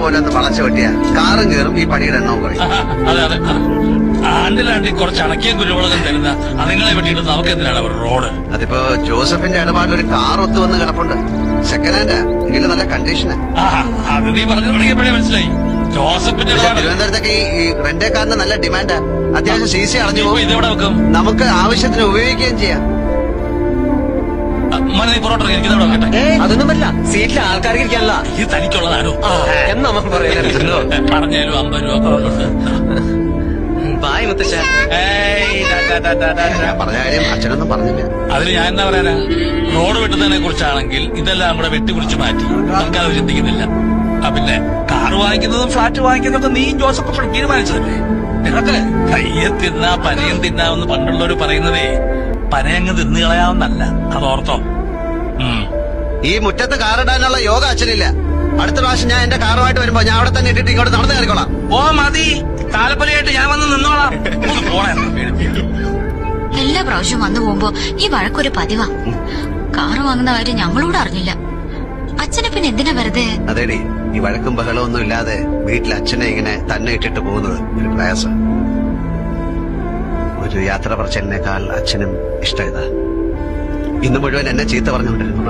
പോലെ ഒന്ന് വളച്ചു വെട്ടിയാ കാറും കയറും ഈ പണിയുടെ എണ്ണവും കുറയും. അതെ അതെ ആണ്ടിലാണ്ടി കുറച്ച് അണക്കിയ കുരുമുളകും തരുന്ന അതുങ്ങളെ വെട്ടിയിട്ട് നമുക്ക് എന്തിനാണ് അവർ റോഡ്? അതിപ്പോ ജോസഫിന്റെ ഇടപാടിൽ ഒരു കാർ ഒത്തു വന്ന് കിടപ്പുണ്ട്. സെക്കൻഡ് ഹാൻഡാ, എങ്കിലും നല്ല കണ്ടീഷനാ. അത് നീ പറഞ്ഞു തുടങ്ങിയപ്പോഴേ മനസ്സിലായി. ജോസഫിന്റെ ഇടപാട് തിരുവനന്തപുരത്തൊക്കെ ഈ റെന്റേ കാറിന് നല്ല ഡിമാൻഡാ. അത്യാവശ്യം സി സി അടഞ്ഞു പോകും. ഇതെവിടെ വെക്കും? നമുക്ക് ആവശ്യത്തിന് ഉപയോഗിക്കുകയും ചെയ്യാം. മന നീ പൊറോട്ട എനിക്കിതെവിടെ വെക്കട്ടെ? അതൊന്നും പറ്റില്ല, സീറ്റിൽ ആൾക്കാർക്ക് ഇരിക്കാനല്ല. ഇത് തനിക്കുള്ളതാണോ? എന്ന് നമുക്ക് പറയാനല്ലോ. പറഞ്ഞാലും 50 രൂപ കൂടുതലുണ്ട്. ബായ് മുത്തശ്ശ. ഞാൻ പറഞ്ഞ കാര്യം അച്ഛനൊന്നും പറഞ്ഞില്ല. അതിന് ഞാൻ എന്താ പറയാനാ? റോഡ് വെട്ടുന്നതിനെ കുറിച്ചാണെങ്കിൽ ഇതെല്ലാം കൂടെ വെട്ടിക്കുറിച്ച് മാറ്റി നമുക്കത് ചിന്തിക്കുന്നില്ല. പിന്നെ കാറ് വാങ്ങിക്കുന്നതും ഫ്ലാറ്റ് വാങ്ങിക്കുന്നതൊക്കെ നീയും ജോസഫും തീരുമാനിച്ചതല്ലേ? നിനക്ക് കയ്യെ തിന്നാ പനയും തിന്നാമെന്ന് പണ്ടുള്ളവര് പറയുന്നതേ പനയങ്ങ് തിന്നു കളയാവുന്നല്ല, അതോർത്തോ? ഈ മുറ്റത്ത് കാറിടാനുള്ള യോഗ അച്ഛനില്ല. അടുത്ത പ്രാവശ്യം ഞാൻ എന്റെ കാറുമായിട്ട് വരുമ്പോ ഞാൻ അവിടെ തന്നെ ഇട്ടിട്ട് ഇങ്ങോട്ട് നടന്നു കയറിക്കോളാം. ഓ മതി, താലപ്പൊലിയായിട്ട് ഞാൻ വന്ന് നിന്നോളാം. പോണേ. എല്ലാ പ്രാവശ്യവും വന്നു പോകുമ്പോ ഈ വഴക്കൊരു പതിവാ. കാറ് വാങ്ങുന്ന കാര്യം ഞങ്ങളോട് അറിഞ്ഞില്ല. അച്ഛനെ പിന്നെ എന്തിനാ വെറുതെ? അതേടി, ഈ വഴക്കും ബഹളവും ഒന്നും ഇല്ലാതെ വീട്ടിൽ അച്ഛനെ ഇങ്ങനെ തന്നെ ഇട്ടിട്ട് പോകുന്നത് ഒരു പ്രയാസം. ഒരു യാത്ര പറച്ചിലിനേക്കാൾ അച്ഛനും ഇഷ്ടം ഇതാ. ഇന്ന് മുഴുവൻ എന്നെ ചീത്ത പറഞ്ഞുകൊണ്ടിരുന്നു.